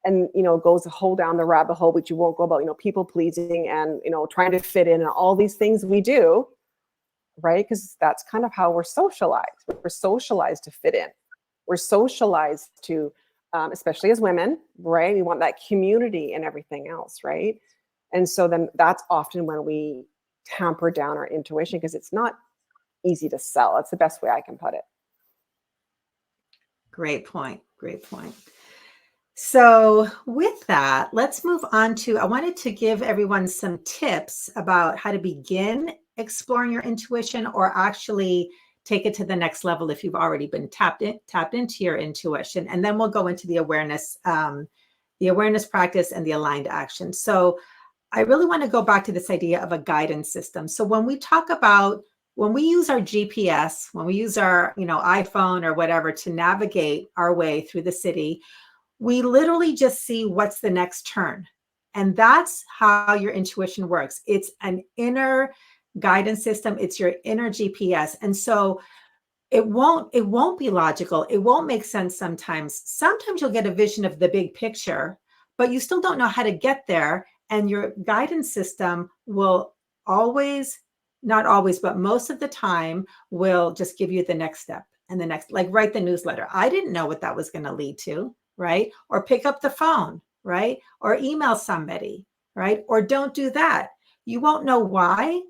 And, goes a hole down the rabbit hole, which you won't go about, people pleasing and, trying to fit in and all these things we do, right? Because that's kind of how we're socialized. We're socialized to fit in. We're socialized to, especially as women, right? We want that community and everything else, right? And so then that's often when we tamper down our intuition, because it's not easy to sell. That's the best way I can put it. Great point. Great point. So with that, let's move on to, I wanted to give everyone some tips about how to begin exploring your intuition, or actually take it to the next level if you've already been tapped into your intuition. And then we'll go into the awareness practice and the aligned action. So I really want to go back to this idea of a guidance system. So when we use our GPS, when we use our, iPhone or whatever to navigate our way through the city, we literally just see what's the next turn. And that's how your intuition works. It's an inner guidance system. It's your inner GPS. And so it won't be logical. It won't make sense sometimes. Sometimes you'll get a vision of the big picture, but you still don't know how to get there. And your guidance system will always, not always, but most of the time, will just give you the next step and the next, like write the newsletter. I didn't know what that was going to lead to, right? Or pick up the phone, right? Or email somebody, right? Or don't do that. You won't know why,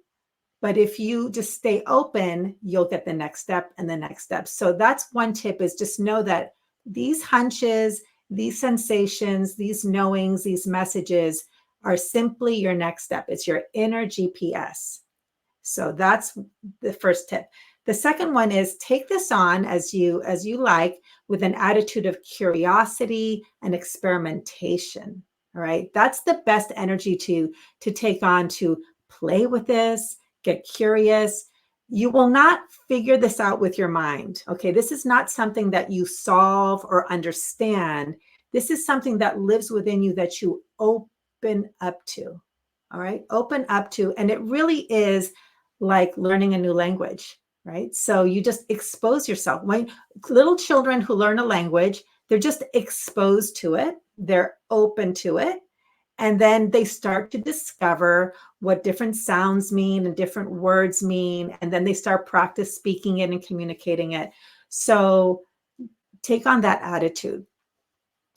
but if you just stay open, you'll get the next step and the next step. So that's one tip, is just know that these hunches, these sensations, these knowings, these messages are simply your next step. It's your inner GPS. So that's the first tip. The second one is, take this on as you like, with an attitude of curiosity and experimentation. All right. That's the best energy to take on, to play with this, get curious. You will not figure this out with your mind. Okay. This is not something that you solve or understand. This is something that lives within you, that you open up to. All right. Open up to. And it really is like learning a new language, right? So you just expose yourself. When little children who learn a language, they're just exposed to it. They're open to it. And then they start to discover what different sounds mean and different words mean. And then they start practice speaking it and communicating it. So take on that attitude.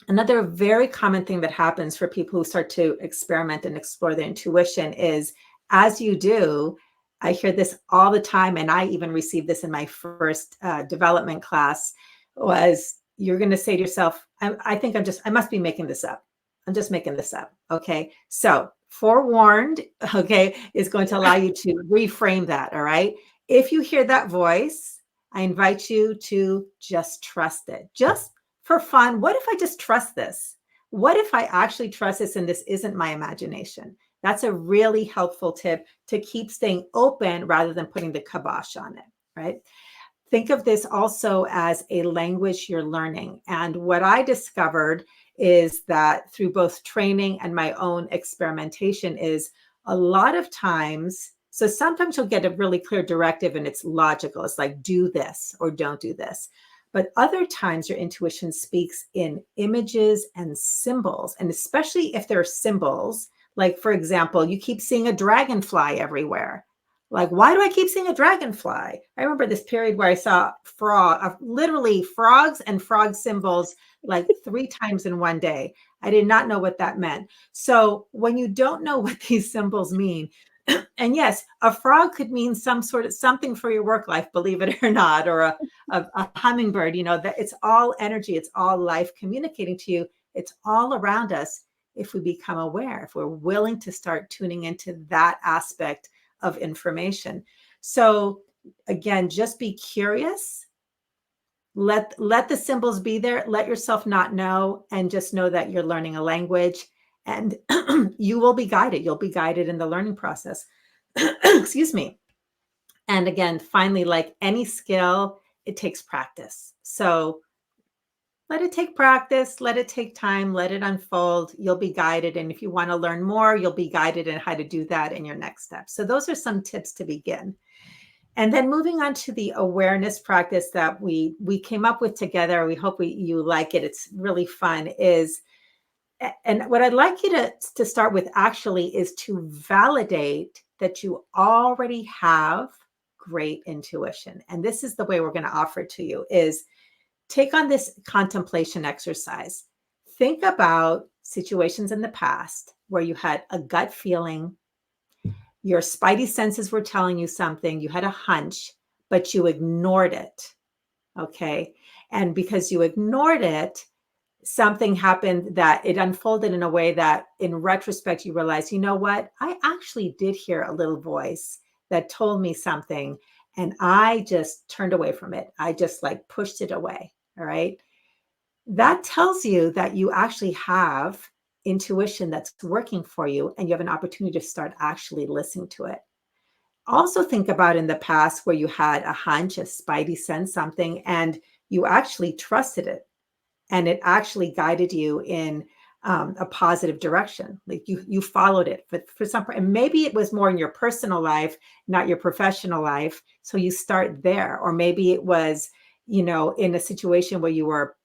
Another very common thing that happens for people who start to experiment and explore their intuition is, as you do, I hear this all the time, and I even received this in my first development class, was you're going to say to yourself, I must be making this up. I'm just making this up. Okay. So forewarned, okay, is going to allow you to reframe that. All right. If you hear that voice, I invite you to just trust it. Just for fun, what if I just trust this? What if I actually trust this and this isn't my imagination? That's a really helpful tip to keep staying open rather than putting the kibosh on it, right? Think of this also as a language you're learning. And what I discovered is that through both training and my own experimentation is a lot of times, so sometimes you'll get a really clear directive and it's logical. It's like, do this or don't do this. But other times your intuition speaks in images and symbols. And especially if they're symbols, like for example, you keep seeing a dragonfly everywhere. Like, why do I keep seeing a dragonfly? I remember this period where I saw literally frogs and frog symbols like 3 times in one day. I did not know what that meant. So when you don't know what these symbols mean, and yes, a frog could mean some sort of something for your work life, believe it or not, or a hummingbird, that it's all energy, it's all life communicating to you. It's all around us if we become aware, if we're willing to start tuning into that aspect of information. So again, just be curious. Let the symbols be there. Let yourself not know, and just know that you're learning a language, and you will be guided. You'll be guided in the learning process. Excuse me. And again, finally, like any skill, it takes practice. So let it take practice, let it take time, let it unfold. You'll be guided. And if you want to learn more, you'll be guided in how to do that in your next step. So those are some tips to begin. And then moving on to the awareness practice that we came up with together. We hope you like it. It's really fun. And what I'd like you to start with actually is to validate that you already have great intuition. And this is the way we're going to offer it to you is take on this contemplation exercise. Think about situations in the past where you had a gut feeling, your spidey senses were telling you something, you had a hunch, but you ignored it. Okay. And because you ignored it, something happened that it unfolded in a way that in retrospect, you realize, you know what? I actually did hear a little voice that told me something and I just turned away from it. I just like pushed it away. All right. That tells you that you actually have intuition that's working for you and you have an opportunity to start actually listening to it. Also think about in the past where you had a hunch, a spidey sense, something, and you actually trusted it and it actually guided you in a positive direction. Like you followed it for some, and maybe it was more in your personal life, not your professional life. So you start there, or maybe it was, in a situation where you were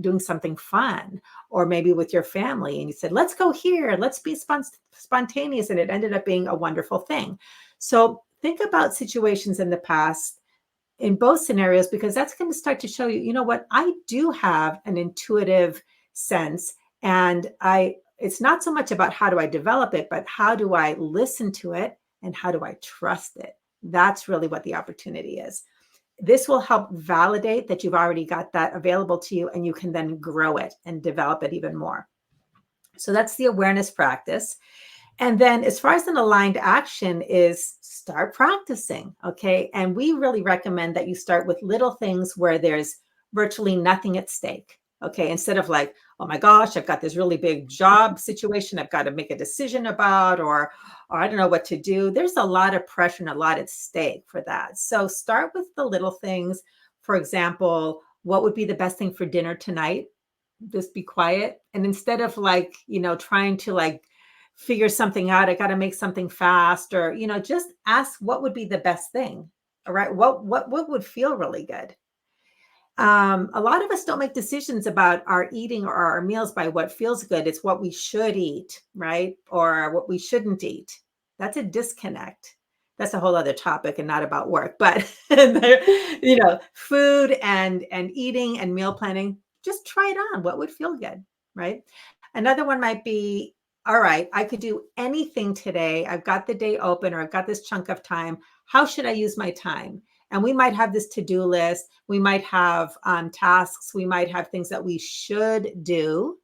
doing something fun, or maybe with your family, and you said, "Let's go here. Let's be spontaneous," and it ended up being a wonderful thing. So think about situations in the past in both scenarios, because that's going to start to show you, you know what, I do have an intuitive sense. And it's not so much about how do I develop it, but how do I listen to it and how do I trust it? That's really what the opportunity is. This will help validate that you've already got that available to you and you can then grow it and develop it even more. So that's the awareness practice. And then as far as an aligned action is start practicing, okay? And we really recommend that you start with little things where there's virtually nothing at stake, okay? Instead of like, oh my gosh, I've got this really big job situation I've got to make a decision about, or I don't know what to do. There's a lot of pressure and a lot at stake for that. So start with the little things. For example, what would be the best thing for dinner tonight? Just be quiet. And instead of like, trying to like figure something out, I got to make something fast, or, just ask what would be the best thing. All right. What would feel really good? A lot of us don't make decisions about our eating or our meals by what feels good. It's what we should eat, right? Or what we shouldn't eat. That's a disconnect. That's a whole other topic and not about work, but food and eating and meal planning, just try it on. What would feel good, right? Another one might be, all right, I could do anything today. I've got the day open, or I've got this chunk of time. How should I use my time? And we might have this to-do list. We might have tasks. We might have things that we should do.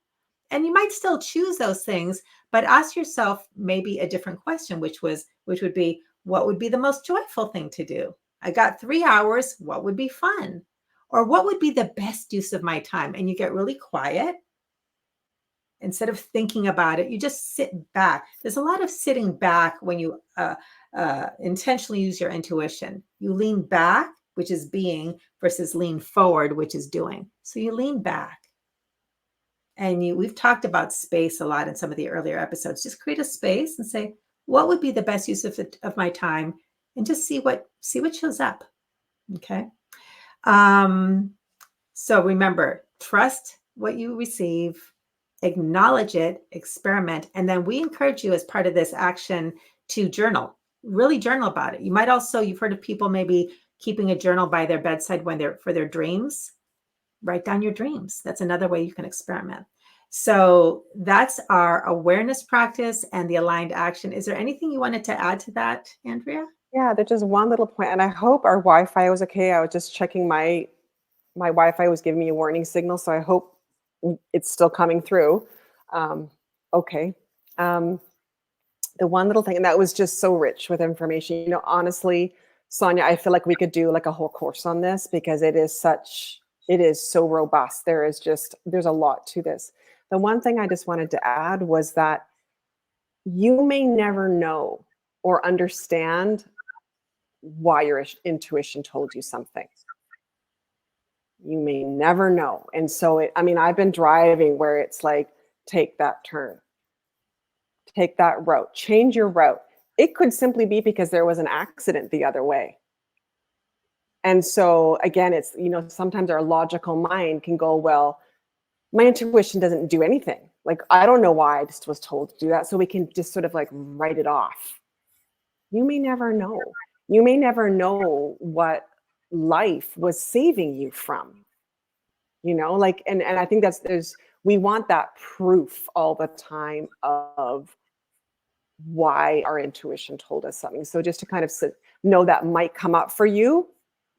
And you might still choose those things, but ask yourself maybe a different question, which would be, what would be the most joyful thing to do? I got 3 hours. What would be fun? Or what would be the best use of my time? And you get really quiet. Instead of thinking about it, you just sit back. There's a lot of sitting back when you intentionally use your intuition. You lean back, which is being, versus lean forward, which is doing. So you lean back. And we've talked about space a lot in some of the earlier episodes. Just create a space and say, what would be the best use of my time? And just see what shows up. Okay. So remember, trust what you receive, acknowledge it, experiment, and then we encourage you as part of this action to journal. Really journal about it. You might also, you've heard of people maybe keeping a journal by their bedside when they're for their dreams. Write down your dreams. That's another way you can experiment. So that's our awareness practice and the aligned action. Is there anything you wanted to add to that, Andrea? Yeah, there's just one little point, and I hope our Wi-Fi was okay. I was just checking my Wi-Fi was giving me a warning signal, so I hope it's still coming through. Okay. Um, the one little thing, and that was just so rich with information. You know, honestly, Sonia, I feel like we could do like a whole course on this because it is so robust. There's a lot to this. The one thing I just wanted to add was that you may never know or understand why your intuition told you something. You may never know. And so I've been driving where it's like, take that turn, take that route, change your route. It could simply be because there was an accident the other way. And so again, it's, sometimes our logical mind can go, well, my intuition doesn't do anything. Like, I don't know why I just was told to do that. So we can just sort of like write it off. You may never know. You may never know what life was saving you from. And I think we want that proof all the time of why our intuition told us something. So just to kind of know that might come up for you,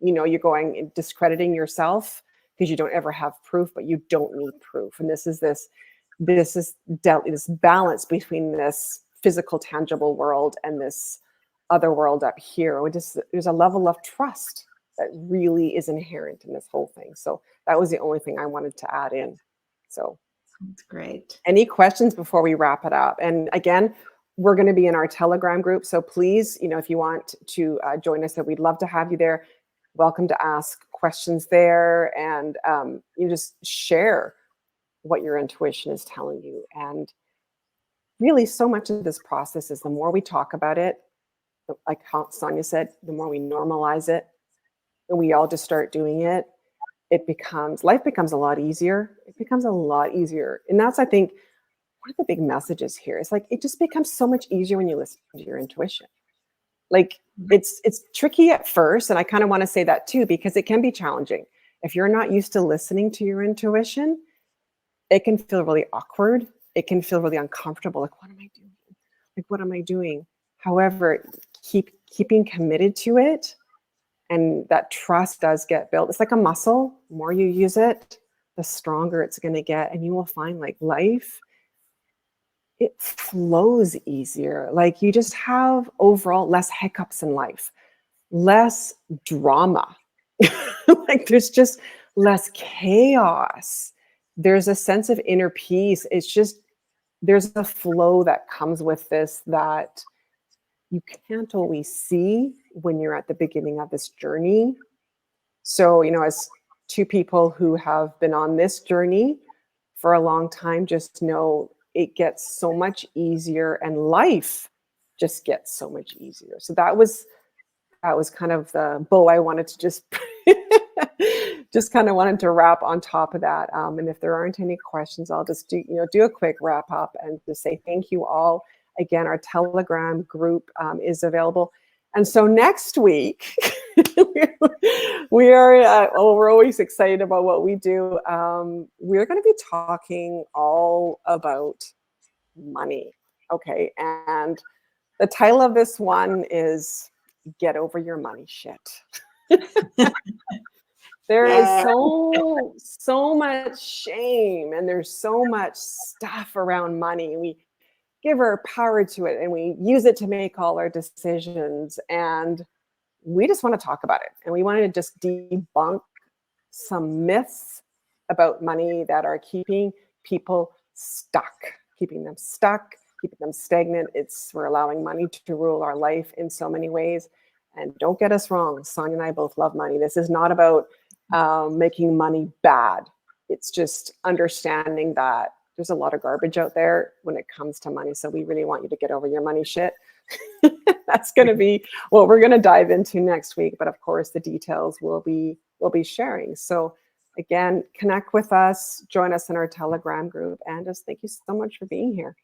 you're going and discrediting yourself because you don't ever have proof, but you don't need proof. And this is this balance between this physical, tangible world and this other world up here. There's a level of trust that really is inherent in this whole thing. So that was the only thing I wanted to add in. So that's great. Any questions before we wrap it up? And again, we're going to be in our Telegram group. So please, if you want to join us, we'd love to have you there. Welcome to ask questions there, and you just share what your intuition is telling you. And really, so much of this process is the more we talk about it, like how Sonia said, the more we normalize it, and we all just start doing it, life becomes a lot easier. It becomes a lot easier. And that's, I think, one of the big messages here. It's like, it just becomes so much easier when you listen to your intuition. Like, it's tricky at first. And I kind of want to say that too, because it can be challenging. If you're not used to listening to your intuition, it can feel really awkward. It can feel really uncomfortable. Like, what am I doing? Like, what am I doing? However, keeping committed to it, and that trust does get built. It's like a muscle. The more you use it, the stronger it's going to get. And you will find like life, it flows easier. Like, you just have overall less hiccups in life, less drama. Like, there's just less chaos. There's a sense of inner peace. It's just, there's a flow that comes with this that you can't always see when you're at the beginning of this journey. So, as two people who have been on this journey for a long time, just know it gets so much easier, and life just gets so much easier. So that was kind of the bow I wanted to just kind of wanted to wrap on top of that. And if there aren't any questions, I'll just do a quick wrap up and just say thank you all. Again, our Telegram group is available. And so next week, we're always excited about what we do. We're going to be talking all about money. Okay. And the title of this one is Get Over Your Money Shit. There is so much shame, and there's so much stuff around money. We give our power to it, and we use it to make all our decisions. And we just want to talk about it. And we want to just debunk some myths about money that are keeping people stuck, keeping them stagnant. We're allowing money to rule our life in so many ways. And don't get us wrong, Sonia and I both love money. This is not about making money bad. It's just understanding that there's a lot of garbage out there when it comes to money. So we really want you to get over your money shit. That's going to be what we're going to dive into next week. But of course, the details we'll be sharing. So again, connect with us, join us in our Telegram group, and just thank you so much for being here.